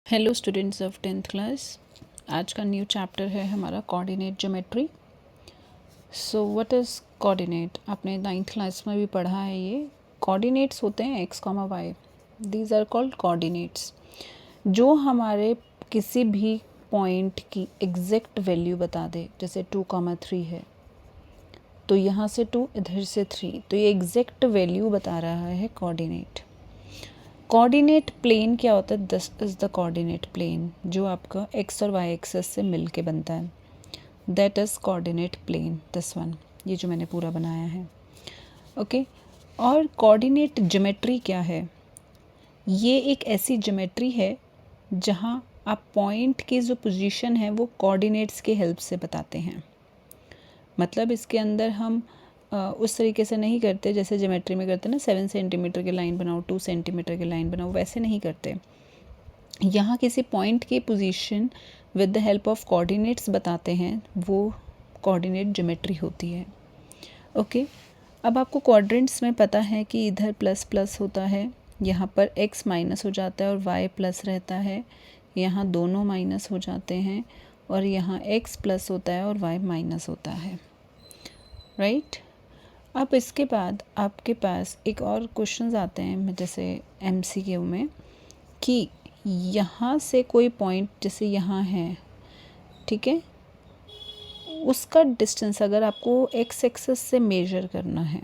Hello students of 10th class. आज का new chapter है हमारा coordinate geometry. So what is coordinate? आपने 9th क्लास में भी पढ़ा है। ये कोऑर्डिनेट्स होते हैं x, y। These are called coordinates, जो हमारे किसी भी पॉइंट की एग्जैक्ट वैल्यू बता दे। जैसे 2, 3 है तो यहाँ से 2, इधर से 3, तो ये एग्जैक्ट वैल्यू बता रहा है कोऑर्डिनेट। कोऑर्डिनेट प्लेन क्या होता है? This is the coordinate plane, जो आपका एक्स और वाई एक्सेस से मिल के बनता है। That is coordinate plane, this one, ये जो मैंने पूरा बनाया है। ओके और कोऑर्डिनेट ज्योमेट्री क्या है? ये एक ऐसी ज्योमेट्री है जहाँ आप पॉइंट की जो पोजीशन है वो कोऑर्डिनेट्स के हेल्प से बताते हैं। मतलब इसके अंदर हम उस तरीके से नहीं करते जैसे ज्योमेट्री में करते हैं ना, 7 सेंटीमीटर की लाइन बनाओ, 2 सेंटीमीटर की लाइन बनाओ, वैसे नहीं करते। यहाँ किसी पॉइंट की position with the help of coordinates बताते हैं, वो कोऑर्डिनेट ज्योमेट्री होती है। ओके अब आपको क्वाड्रेंट्स में पता है कि इधर प्लस प्लस होता है, यहाँ पर x माइनस हो जाता है और y प्लस रहता है, यहाँ दोनों माइनस हो जाते हैं और यहाँ x प्लस होता है और y माइनस होता है, राइट। अब इसके बाद आपके पास एक और क्वेश्चंस आते हैं जैसे MCQ में, कि यहाँ से कोई पॉइंट जैसे यहाँ है, ठीक है, उसका डिस्टेंस अगर आपको x एक्सिस से मेजर करना है,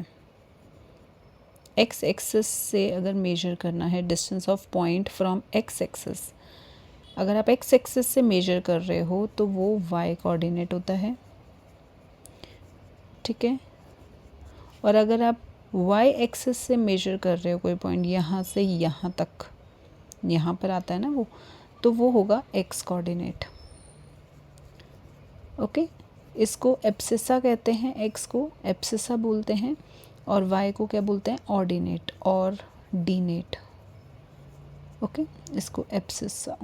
x एक्सिस से अगर मेजर करना है distance of point from x axis, अगर आप x एक्सिस से मेजर कर रहे हो तो वो y कोऑर्डिनेट होता है, ठीक है। और अगर आप y एक्सिस से मेजर कर रहे हो कोई पॉइंट यहाँ से यहाँ तक, यहाँ पर आता है ना वो, तो वो होगा x कोऑर्डिनेट। ओके इसको एब्सिसा कहते हैं, x को एब्सिसा बोलते हैं और y को क्या बोलते हैं? ऑर्डिनेट और डीनेट। ओके इसको एब्सिसा,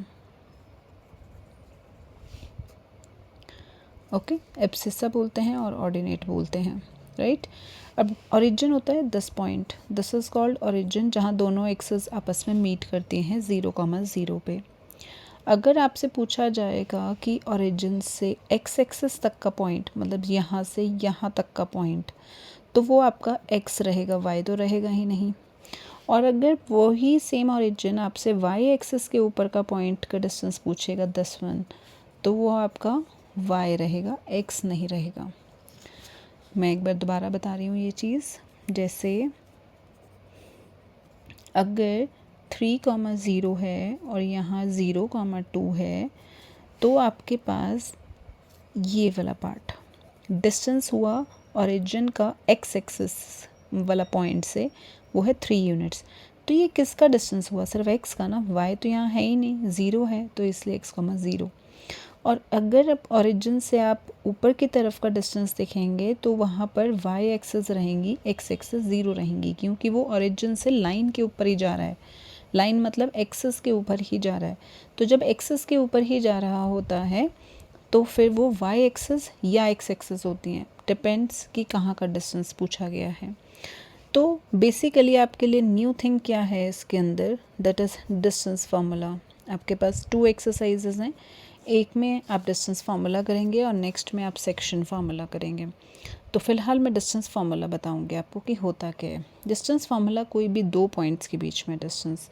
ओके एब्सिसा बोलते हैं और ऑर्डिनेट बोलते हैं, राइट। अब ओरिजिन होता है 10 point, this is called origin, जहाँ दोनों एक्सेस आपस में मीट करती हैं 0,0 पे। अगर आपसे पूछा जाएगा कि ओरिजिन से x एक्सिस तक का पॉइंट, मतलब यहाँ से यहाँ तक का पॉइंट, तो वो आपका x रहेगा, y तो रहेगा ही नहीं। और अगर वही सेम ओरिजिन आपसे y एक्सिस के ऊपर का पॉइंट का डिस्टेंस पूछेगा 10, तो वो आपका y रहेगा, x नहीं रहेगा। मैं एक बार दोबारा बता रही हूँ ये चीज़। जैसे अगर 3,0 है और यहाँ 0,2 है, तो आपके पास ये वाला पार्ट डिस्टेंस हुआ ओरिजिन का x एक्सिस वाला पॉइंट से, वो है 3 यूनिट्स। तो ये किसका डिस्टेंस हुआ? सिर्फ x का ना, y तो यहाँ है ही नहीं, 0 है, तो इसलिए x,0। और अगर अब ओरिजिन से आप ऊपर की तरफ का डिस्टेंस देखेंगे तो वहाँ पर y एक्सिस रहेंगी, x एक्सिस 0 रहेंगी, क्योंकि वो ओरिजिन से लाइन के ऊपर ही जा रहा है। लाइन मतलब एक्सिस के ऊपर ही जा रहा है। तो जब एक्सिस के ऊपर ही जा रहा होता है तो फिर वो y एक्सिस या x एक्सिस होती हैं, डिपेंड्स कि कहाँ का डिस्टेंस पूछा गया है। तो बेसिकली आपके लिए न्यू थिंग क्या है इसके अंदर? That is distance formula. आपके पास 2 एक्सरसाइजेज हैं, एक में आप डिस्टेंस फार्मूला करेंगे और नेक्स्ट में आप सेक्शन फार्मूला करेंगे। तो फिलहाल मैं डिस्टेंस फार्मूला बताऊंगी आपको कि होता क्या है। डिस्टेंस फार्मूला कोई भी 2 पॉइंट्स के बीच में डिस्टेंस,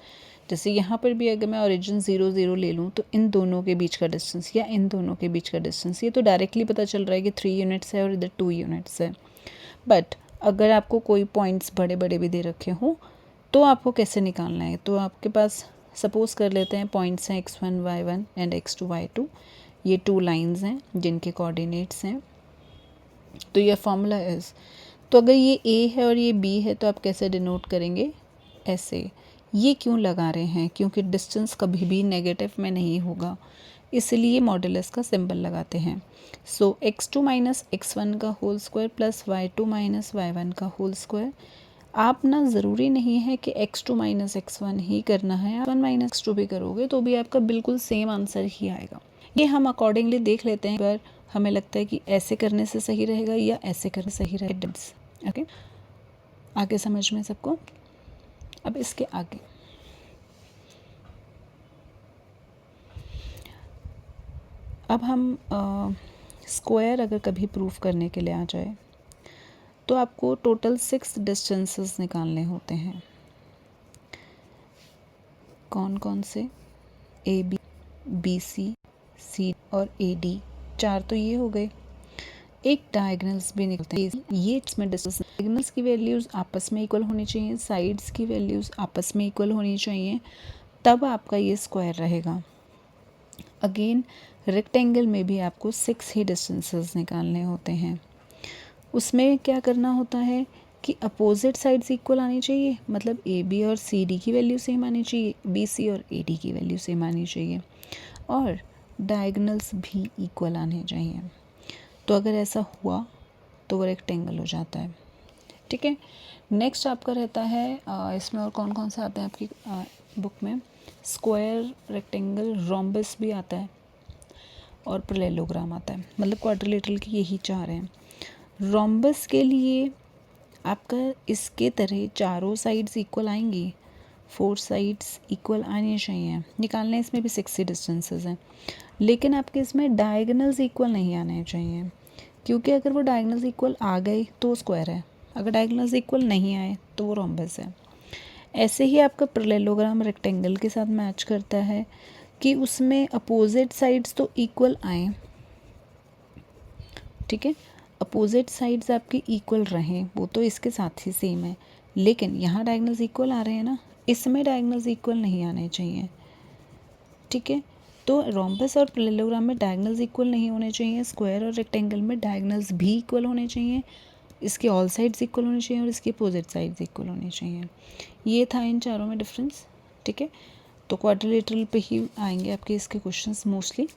जैसे यहाँ पर भी अगर मैं ओरिजिन 0, 0 ले लूँ तो इन दोनों के बीच का डिस्टेंस या इन दोनों के बीच का डिस्टेंस, ये तो डायरेक्टली पता चल रहा है कि 3 यूनिट्स है और इधर 2 यूनिट्स है। बट अगर आपको कोई पॉइंट्स बड़े बड़े भी दे रखे हों तो आपको कैसे निकालना है? तो आपके पास सपोज़ कर लेते हैं पॉइंट्स हैं x1, y1 and x2, y2, ये 2 लाइंस हैं जिनके कोऑर्डिनेट्स हैं। तो ये फार्मूला इज़, तो अगर ये a है और ये b है तो आप कैसे डिनोट करेंगे? ऐसे। ये क्यों लगा रहे हैं? क्योंकि डिस्टेंस कभी भी नेगेटिव में नहीं होगा, इसलिए मॉडुलस का सिंबल लगाते हैं। सो x2 माइनस x1 का whole square plus y2 minus y1 का होल स्क्वायर। आप ना ज़रूरी नहीं है कि x2 माइनस x1 ही करना है, आप 1 माइनस x2 भी करोगे तो भी आपका बिल्कुल सेम आंसर ही आएगा। ये हम अकॉर्डिंगली देख लेते हैं, पर हमें लगता है कि ऐसे करने से सही रहेगा या ऐसे करने से सही रहेगा। ओके आगे समझ में सबको? अब इसके आगे अब हम स्क्वायर अगर कभी प्रूफ करने के लिए आ जाए तो आपको टोटल 6 डिस्टेंसेस निकालने होते हैं। कौन कौन से? ए बी, बी सी और ए डी, 4 तो ये हो गए। एक डायगोनल्स भी निकलते हैं, ये इसमें डिस्टेंस। डायगोनल्स की वैल्यूज़ आपस में इक्वल होनी चाहिए, साइड्स की वैल्यूज़ आपस में इक्वल होनी चाहिए, तब आपका ये स्क्वायर रहेगा। अगेन रेक्टेंगल में भी आपको 6 ही डिस्टेंसेस निकालने होते हैं। उसमें क्या करना होता है कि अपोजिट साइड्स इक्वल आनी चाहिए, मतलब ए बी और सी डी की वैल्यू सेम आनी चाहिए, बी सी और ए डी की वैल्यू सेम आनी चाहिए, और डायगोनल्स भी इक्वल आने चाहिए। तो अगर ऐसा हुआ तो वो रेक्टेंगल हो जाता है। ठीक है, नेक्स्ट आपका रहता है इसमें और कौन कौन से आते हैं आपकी बुक में? स्क्वायर, रेक्टेंगल, रोम्बस भी आता है और पैरेललोग्राम आता है, मतलब क्वाड्रिलेटरल की यही 4 हैं। रोम्बस के लिए आपका इसके तरह चारों साइड्स इक्वल आएंगी, 4 साइड्स इक्वल आनी चाहिए। निकालने इसमें भी 60 डिस्टेंसेस हैं, लेकिन आपके इसमें डायगोनल्स इक्वल नहीं आने चाहिए, क्योंकि अगर वो डायगोनल्स इक्वल आ गए तो स्क्वायर है, अगर डायगोनल्स इक्वल नहीं आए तो वो रोम्बस है। ऐसे ही आपका पैरेललोग्राम रेक्टेंगल के साथ मैच करता है कि उसमें अपोजिट साइड्स तो इक्वल आए, ठीक है, अपोजिट साइड्स आपकी इक्वल रहें, वो तो इसके साथ ही सेम है, लेकिन यहाँ डायगोनल्स इक्वल आ रहे हैं ना, इसमें डायगोनल्स इक्वल नहीं आने चाहिए। ठीक है, तो रोम्बस और पैरेललोग्राम में डायगोनल्स इक्वल नहीं होने चाहिए, स्क्वायर और रेक्टेंगल में डायगोनल्स भी इक्वल होने चाहिए, इसके ऑल साइड्स इक्वल होने चाहिए और इसकी अपोजिट साइड्स इक्वल होनी चाहिए। ये था इन चारों में डिफरेंस। ठीक है, तो क्वाड्रिलेटरल पे ही आएंगे आपके इसके क्वेश्चंस मोस्टली,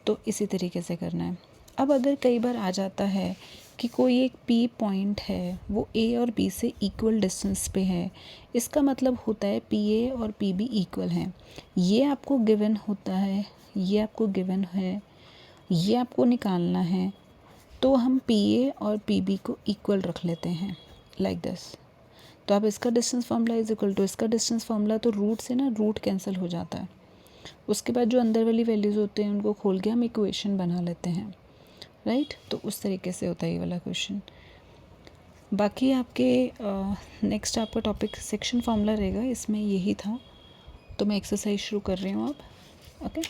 तो इसी तरीके से करना है। अब अगर कई बार आ जाता है कि कोई एक पी पॉइंट है, वो ए और बी से इक्वल डिस्टेंस पे है, इसका मतलब होता है पी ए और पी बी इक्वल हैं, ये आपको गिवन होता है, ये आपको गिवन है, ये आपको निकालना है, तो हम पी ए और पी बी को इक्वल रख लेते हैं लाइक दिस। तो आप इसका distance formula is equal to इसका डिस्टेंस फार्मूला, तो रूट से ना रूट कैंसिल हो जाता है, उसके बाद जो अंदर वाली वैल्यूज़ होते हैं उनको खोल के हम इक्वेशन बना लेते हैं, राइट। तो उस तरीके से होता है ये वाला क्वेश्चन। बाकी आपके नेक्स्ट आपका टॉपिक सेक्शन फार्मूला रहेगा, इसमें यही था, तो मैं एक्सरसाइज शुरू कर रही हूँ अब। Okay,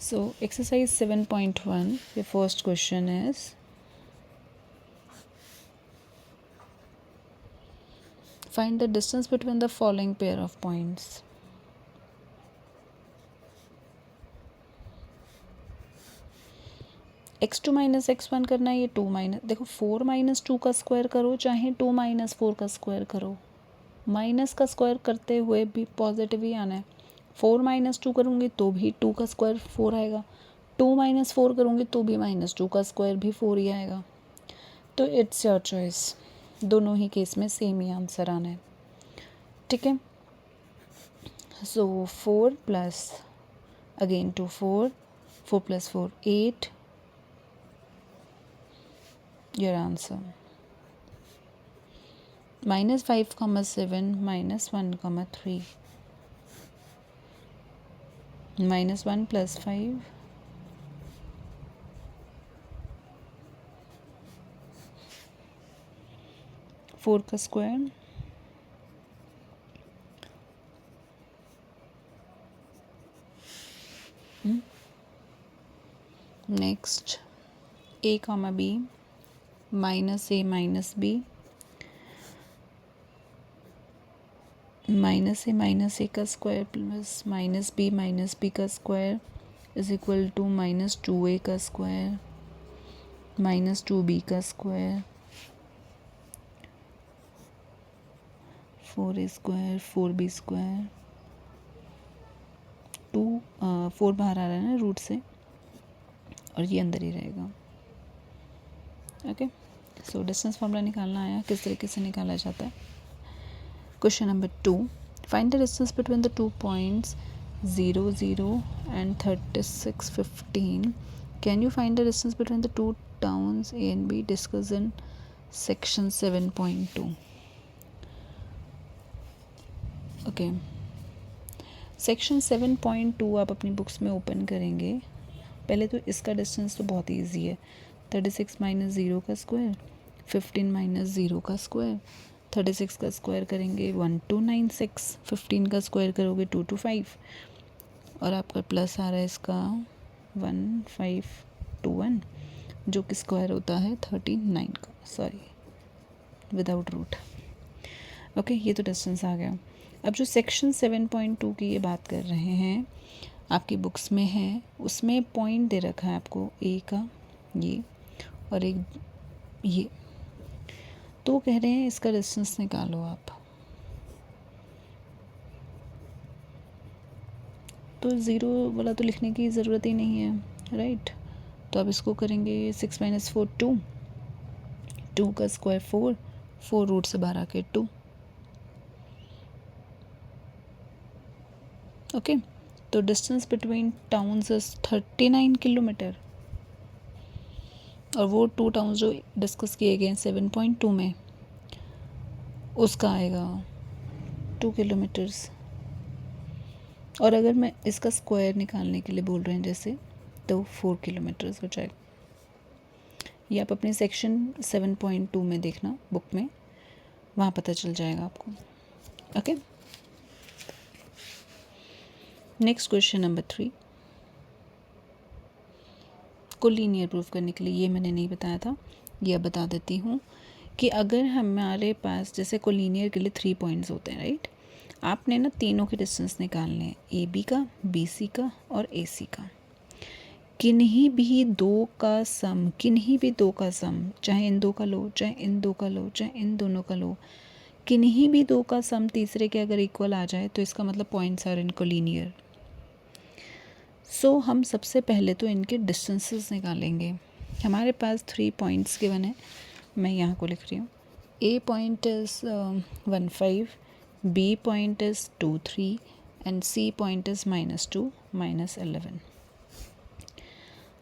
so exercise 7.1, your first question is find the distance between the following pair of points. x2 minus x1 करना है, ये 2 माइनस, देखो 4 माइनस 2 का स्क्वायर करो चाहे 2 माइनस 4 का स्क्वायर करो, माइनस का स्क्वायर करते हुए भी पॉजिटिव ही आना है। 4 माइनस 2 करूँगी तो भी 2 का स्क्वायर 4 आएगा, 2 माइनस 4 करूँगी तो भी माइनस 2 का स्क्वायर भी 4 ही आएगा। तो इट्स योर चॉइस, दोनों ही केस में सेम ही आंसर आना है। ठीक है, सो 4 plus again 2 4 plus 4 8, your answer. Minus 5, 7, minus 1, 3. Minus 1 plus 5. 4 का square, next a, b, minus a minus b, minus a का स्क्वायर प्लस माइनस बी का square is equal to minus 2a का square minus 2b का square, 4a square 4b square, 4 बाहर आ रहा है ना root से, और ये अंदर ही रहेगा। ओके, सो डिस्टेंस फार्मूला निकालना आया, किस तरीके से निकाला जाता है। Question number 2, find the distance between the 2 points 0 0 and 36 15। Can you find the distance between the 2 towns A and be discuss in section 7.2। Okay, section 7.2 आप अपनी बुक्स में ओपन करेंगे। पहले तो इसका डिस्टेंस तो बहुत ईजी है, 36 माइनस 0 का स्क्वायर, 15 माइनस 0 का स्क्वायर, 36 का स्क्वायर करेंगे 1296, 15 का स्क्वायर करोगे 225 और आपका प्लस आ रहा है इसका 1521 जो कि स्क्वायर होता है 39 का, सॉरी विदाउट रूट। ओके, ये तो डिस्टेंस आ गया। अब जो सेक्शन 7.2 की ये बात कर रहे हैं आपकी बुक्स में है, उसमें पॉइंट दे रखा है आपको ए का ये और एक ये, तो कह रहे हैं इसका डिस्टेंस निकालो आप। तो ज़ीरो वाला तो लिखने की ज़रूरत ही नहीं है, राइट। तो अब इसको करेंगे 6 माइनस 4 2, 2 का स्क्वायर 4, 4 रूट से बाहर आके 2। ओके, तो distance between towns is 39 kilometre और वो 2 टाउन्स जो डिस्कस किए गए हैं 7.2 में उसका आएगा 2 किलोमीटर्स। और अगर मैं इसका स्क्वायर निकालने के लिए बोल रहे हैं जैसे, तो 4 किलोमीटर्स हो जाएगा। ये आप अपने सेक्शन 7.2 में देखना बुक में, वहाँ पता चल जाएगा आपको। ओके, नेक्स्ट क्वेश्चन नंबर 3 को लीनियर प्रूफ करने के लिए, ये मैंने नहीं बताया था, ये अब बता देती हूँ कि अगर हमारे पास जैसे कोलिनियर के लिए 3 पॉइंट्स होते हैं, राइट। आपने ना तीनों के डिस्टेंस निकालने हैं, ए बी का, बी सी का और ए सी का। किन्हीं भी दो का सम, किन्हीं भी दो का सम, चाहे इन दो का लो, चाहे इन दो का लो, चाहे इन दोनों का लो, किन्हीं भी दो का सम तीसरे के अगर इक्वल आ जाए तो इसका मतलब पॉइंट्स आर इन कोलिनियर। सो हम सबसे पहले तो इनके डिस्टेंसेस निकालेंगे। हमारे पास 3 पॉइंट्स गिवन है, मैं यहाँ को लिख रही हूँ। A point is 15, B point is 2 3 and C point is -2 -11।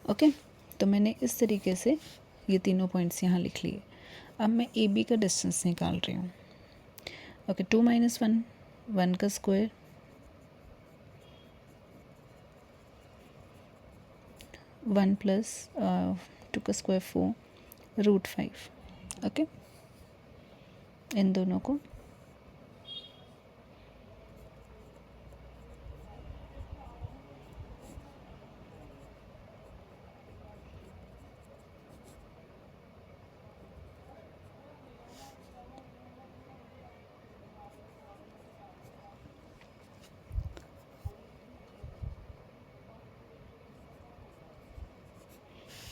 Okay, तो मैंने इस तरीके से ये तीनों पॉइंट्स यहाँ लिख लिए। अब मैं ए बी का डिस्टेंस निकाल रही हूँ। ओके, 2 - 1, 1 का स्क्वायर, 1 प्लस 2 का स्क्वायर 4, √5। ओके, इन दोनों को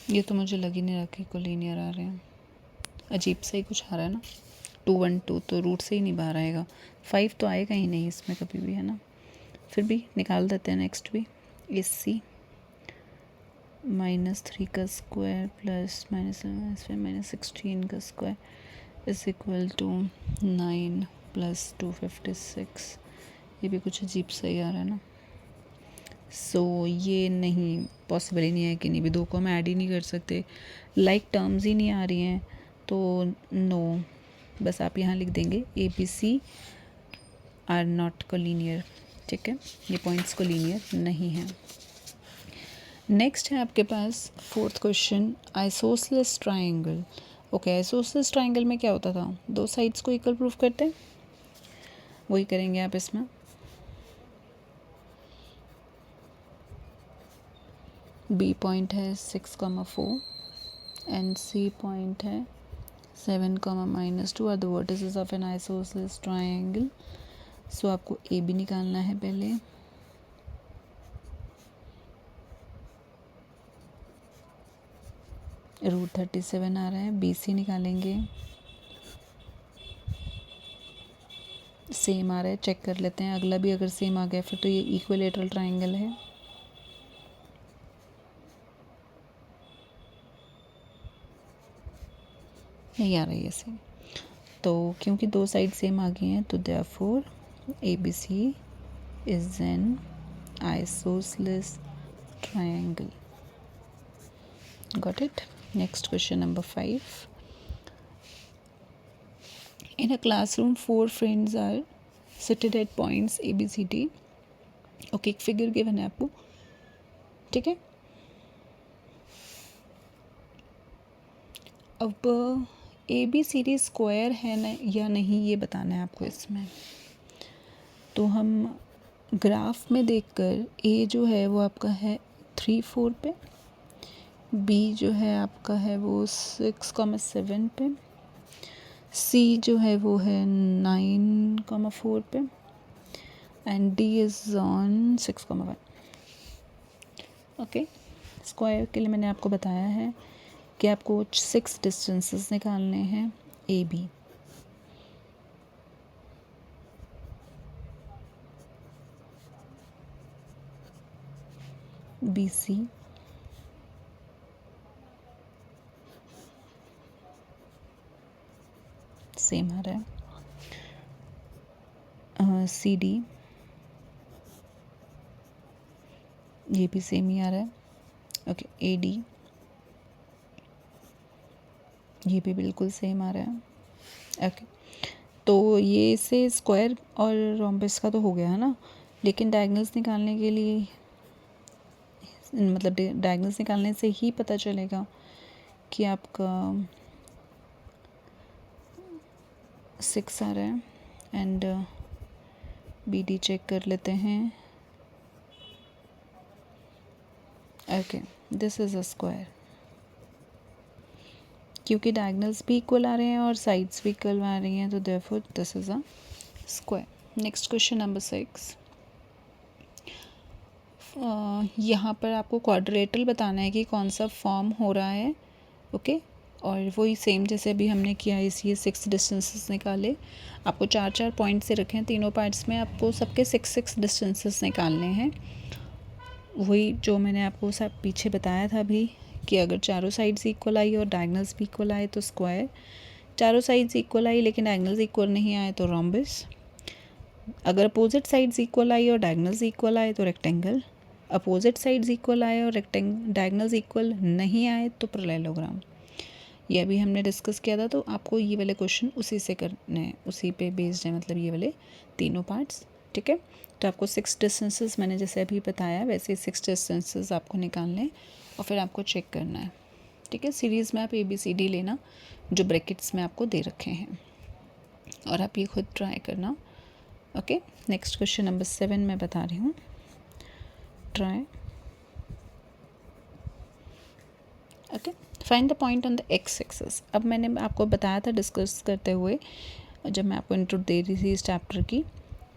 ये तो मुझे लग ही नहीं रहा कि कोलिनियर आ रहे हैं, अजीब सा ही कुछ आ रहा है ना। 2 1 2 तो रूट से ही नहीं बाहर आएगा, 5 तो आएगा ही नहीं इसमें कभी भी, है ना। फिर भी निकाल देते हैं नेक्स्ट भी। AC -3 का स्क्वायर प्लस -16 का स्क्वायर इज इक्वल टू 9 + 256। ये भी कुछ अजीब सा ही आ रहा है ना। सो ये नहीं पॉसिबल ही नहीं है कि नहीं भी दो को हम ऐड ही नहीं कर सकते, लाइक टर्म्स ही नहीं आ रही हैं, तो नो, बस आप यहाँ लिख देंगे ABC आर नॉट कोलिनियर। ठीक है, ये पॉइंट्स कोलिनियर नहीं हैं। नेक्स्ट है आपके पास 4th question, isosceles triangle. Okay, isosceles triangle में क्या होता था, दो साइड्स को इक्वल प्रूफ करते हैं, वही करेंगे आप इसमें। बी पॉइंट है 6,4 एंड सी पॉइंट है 7, -2 are the vertices of an isosceles triangle. So आपको ए बी निकालना है पहले, √37 आ रहा है। बी सी निकालेंगे, सेम आ रहा है, चेक कर लेते हैं अगला भी अगर सेम आ गया फिर तो ये इक्विलेटरल ट्राइंगल है। नहीं आ रही है सेम, तो क्योंकि दो साइड सेम आ गई हैं तो therefore ABC is an isosceles triangle. Got it? Next question number 5. In a classroom, 4 friends are seated at points A, B, C, D. Okay, एक फिगर गिवन है आपको, ठीक है। अब ABCD स्क्वायर है न या नहीं ये बताना है आपको इसमें। तो हम ग्राफ में देखकर A जो है वो आपका है 3-4 पे, B जो है आपका है वो 6,7 पे, C जो है वो है 9,4 पे, and D is on 6,1। Okay, square के लिए मैंने आपको बताया है कि आपको 6 डिस्टेंसेस निकालने हैं AB। BC, सेम आ रहा है, CD, ये भी सेम ही आ रहा है। ओके, AD, ये भी बिल्कुल सेम आ रहा है। ओके, तो ये से स्क्वायर और रोम्बस का तो हो गया है ना, लेकिन डायगोनल्स निकालने के लिए, मतलब डायगोनल्स निकालने से ही पता चलेगा कि आपका 6 आ रहा है। एंड BD चेक कर लेते हैं। Okay, this is a square, क्योंकि डायगोनल्स भी इक्वल आ रहे हैं और साइड्स भी इक्वल आ रही हैं, तो therefore this is a square. Next question number 6। यहाँ पर आपको क्वाड्रेटल बताना है कि कौन सा फॉर्म हो रहा है। ओके, और वही सेम जैसे अभी हमने किया, इसलिए 6 डिस्टेंसेस निकाले। आपको 4-4 पॉइंट से रखें तीनों पार्ट्स में, आपको सबके 6-6 डिस्टेंसेस निकालने हैं। वही जो मैंने आपको सब पीछे बताया था अभी, कि अगर चारों साइड्स इक्वल आई और डायगोनल्स भी इक्वल आए तो स्क्वायर, चारों साइड्स इक्वल आई लेकिन डायगोनल्स इक्वल नहीं आए तो रोम्बस, अगर अपोजिट साइड्स इक्वल आई और डायगोनल्स इक्वल आए तो रेक्टेंगल, अपोजिट साइड्स इक्वल आए और डायगोनल्स इक्वल नहीं आए तो पैरेललोग्राम। ये अभी हमने डिस्कस किया था, तो आपको ये वाले क्वेश्चन उसी से करने हैं, उसी पे बेस्ड है, मतलब ये वाले तीनों पार्ट्स, ठीक है। तो आपको 6 डिस्टेंसेस मैंने जैसे अभी बताया वैसे 6 डिस्टेंसेस आपको निकालने हैं और फिर आपको चेक करना है, ठीक है। सीरीज़ में आप ABCD लेना जो ब्रैकेट्स में आपको दे रखे हैं, और आप ये खुद ट्राई करना। ओके, नेक्स्ट क्वेश्चन नंबर 7 मैं बता रही हूँ, try. Okay, find the point on the x axis. अब मैंने आपको बताया था डिस्कस करते हुए, जब मैं आपको इंट्रो दे रही थी इस चैप्टर की,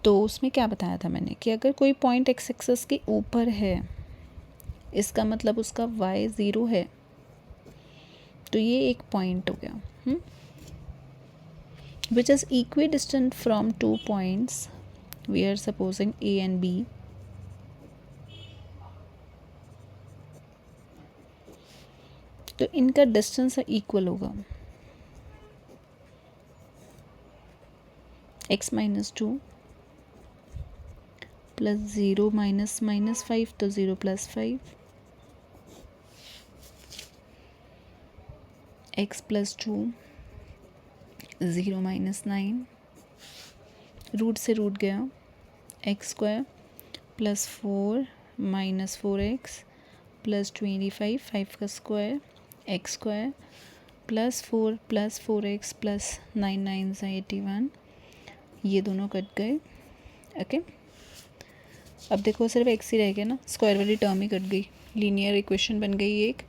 तो उसमें क्या बताया था मैंने कि अगर कोई पॉइंट एक्स एक्सिस के ऊपर है, इसका मतलब उसका y 0 है, तो ये एक पॉइंट हो गया। Which is equidistant from 2 points, we are supposing A and B, तो इनका डिस्टेंस इक्वल होगा x - 2 प्लस 0 - 5, तो 0 + 5, x + 2 0 - 9, रूट से रूट गया, x² + 4 - 4x + 25, 5 का स्क्वायर, x² + 4 + 4x + 9 9 81, ये दोनों कट गए। ओके, अब देखो सिर्फ x ही रह गया ना, स्क्वायर वाली टर्म ही कट गई, लीनियर इक्वेशन बन गई एक,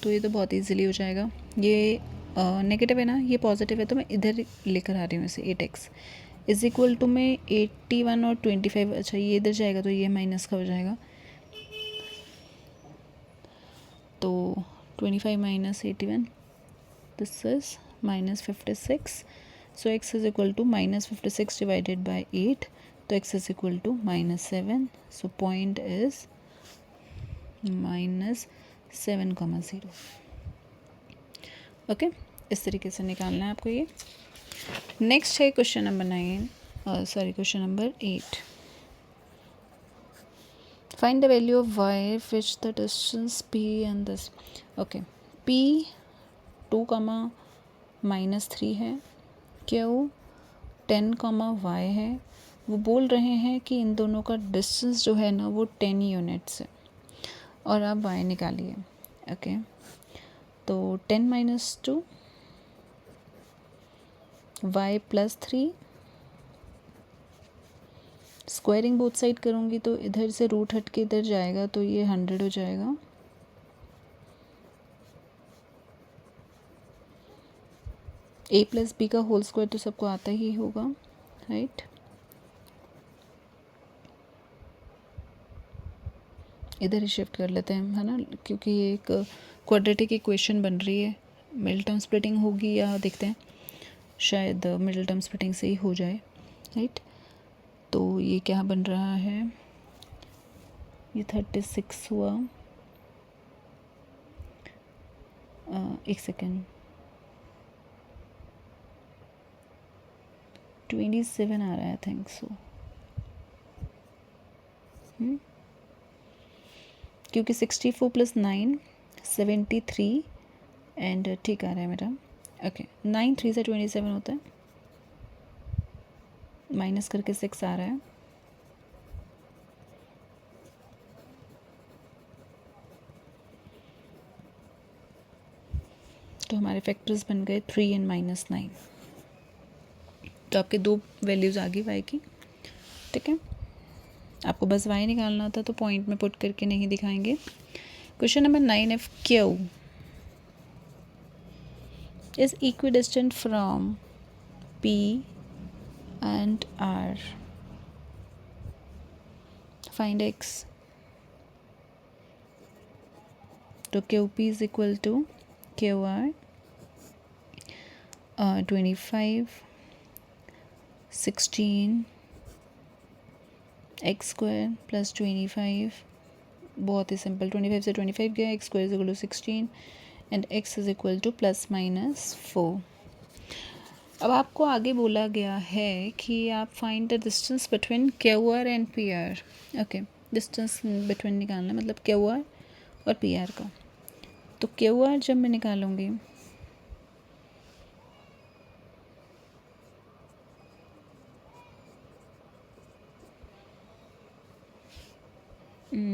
तो ये तो बहुत इजीली हो जाएगा। ये नेगेटिव है ना, ये पॉजिटिव है, तो मैं इधर लेकर आ रही हूँ इसे, 8x इज़ इक्वल टू में 81 और 25, अच्छा ये इधर जाएगा तो ये माइनस का हो जाएगा, तो 25 - 81, this is -56, so x is equal to -56 divided by 8, तो x is equal to -7, so point is -7,0। Okay, इस तरीके से निकालना है आपको ये। नेक्स्ट है question number question number 8। Find the value of y which the distance p and this. Okay, p 2, -3 है, q 10, y है, वो बोल रहे हैं कि इन दोनों का डिस्टेंस जो है ना वो 10 यूनिट्स है और आप y निकालिए। ओके, तो 10 minus 2 y plus 3, squaring both side करूँगी तो इधर से रूट हट के इधर जाएगा तो ये 100 हो जाएगा। a प्लस बी का होल स्क्वायर तो सबको आता ही होगा, राइट। इधर ही शिफ्ट कर लेते हैं, है ना, क्योंकि ये एक क्वाड्रेटिक इक्वेशन बन रही है। मिडिल टर्म स्प्लिटिंग होगी या देखते हैं, शायद मिडिल टर्म स्प्लिटिंग से ही हो जाए, राइट। तो ये क्या बन रहा है, ये 36 हुआ। एक सेकेंड, 27 आ रहा है, थिंक सो, क्योंकि 64 प्लस 9 73 एंड ठीक आ रहा है मेरा। ओके, 9 3 से 27 होता है, माइनस करके 6 आ रहा है। तो हमारे फैक्टर्स बन गए 3 एंड -9। तो आपके दो वैल्यूज़ आ गई y की, ठीक है। आपको बस y निकालना था तो पॉइंट में पुट करके नहीं दिखाएंगे। Question number 9F, Q is equidistant from P and R. Find x. तो QP is equal to QR 25 16 x square plus 25, बहुत ही सिंपल, 25 से 25 गया, x square is equal to 16 and x is equal to +-4। अब आपको आगे बोला गया है कि आप find the distance between QR and PR। ओके, डिस्टेंस बिटवीन निकालना मतलब QR और PR का। तो QR जब मैं निकालूंगी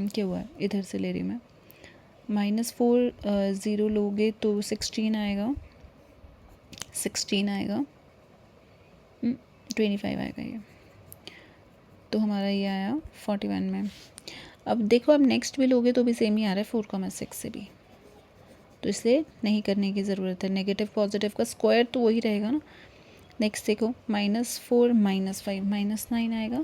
QR इधर से ले रही मैं, -4 ज़ीरो लोगे तो 16 आएगा, 16 आएगा, 25 आएगा ये, तो हमारा ये आया 41 में। अब देखो, अब नेक्स्ट भी लोगे तो भी सेम ही आ रहा है 4,6 से भी, तो इसलिए नहीं करने की ज़रूरत है। नेगेटिव पॉजिटिव का स्क्वायर तो वही रहेगा ना। नेक्स्ट देखो, -4 -5 -9 आएगा,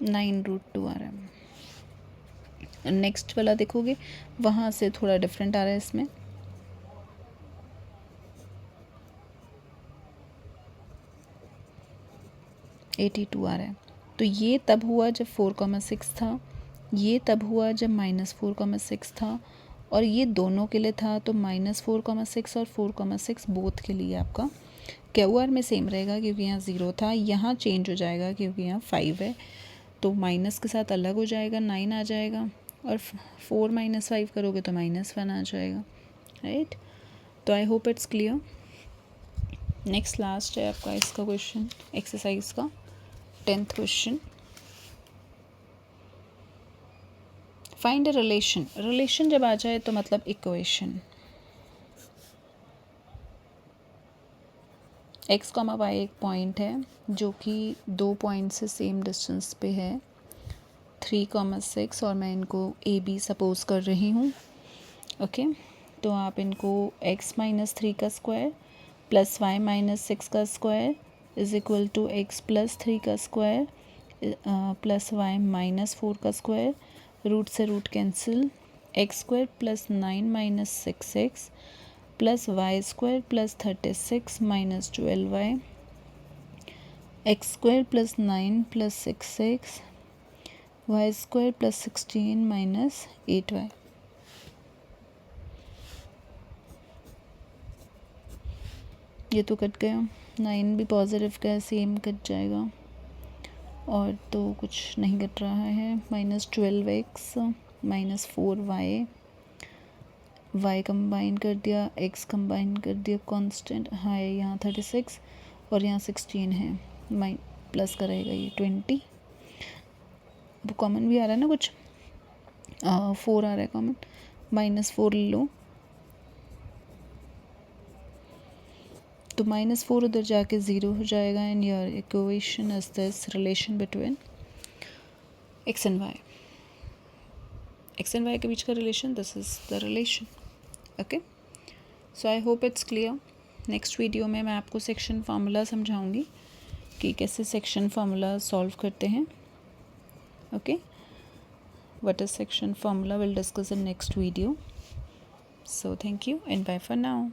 (9√2) आ रहा है। नेक्स्ट वाला देखोगे वहाँ से थोड़ा डिफरेंट आ रहा है, इसमें (82) आ रहा है। तो ये तब हुआ जब 4,6 था, ये तब हुआ जब -4,6 था, और ये दोनों के लिए था, तो -4,6 और 4,6 बोथ के लिए आपका QR में सेम रहेगा क्योंकि यहाँ 0 था, यहाँ चेंज हो जाएगा क्योंकि यहाँ 5 है, तो माइनस के साथ अलग हो जाएगा, 9 आ जाएगा, और 4 - 5 करोगे तो -1 आ जाएगा, राइट। तो I hope it's clear. Next last है आपका इसका क्वेश्चन, एक्सरसाइज का 10th question. Find a relation. Relation जब आ जाए तो मतलब इक्वेशन। x, y एक पॉइंट है जो कि 2 पॉइंट से सेम डिस्टेंस पे है, 3,6, और मैं इनको AB सपोज कर रही हूँ। ओके, तो आप इनको x - 3 का स्क्वायर प्लस y - 6 का square is equal to x + 3 का स्क्वायर प्लस y - 4 का स्क्वायर, रूट से root cancel, x² + 9 - 6x plus y² + 36 - 12y, x² + 9 + 6x, y² + 16 - 8y। ये तो कट गया, 9 भी पॉजिटिव का सेम कट जाएगा, और तो कुछ नहीं कट रहा है, -12x -4y, y कंबाइन कर दिया, x कंबाइन कर दिया, कांस्टेंट है यहाँ 36 और यहाँ 16 है, प्लस करेगा ये 20, वो कॉमन भी आ रहा है ना कुछ, 4 आ रहा है कॉमन, -4 ले लो तो -4 उधर जाके 0 हो जाएगा and your equation is this relation between x and y, x and y के बीच का relation, this is the relation. Okay, so I hope it's clear. Next video में मैं आपको सेक्शन फार्मूला समझाऊंगी कि कैसे सेक्शन फार्मूला सॉल्व करते हैं. Okay, what is section formula will discuss in next video. So thank you and bye for now.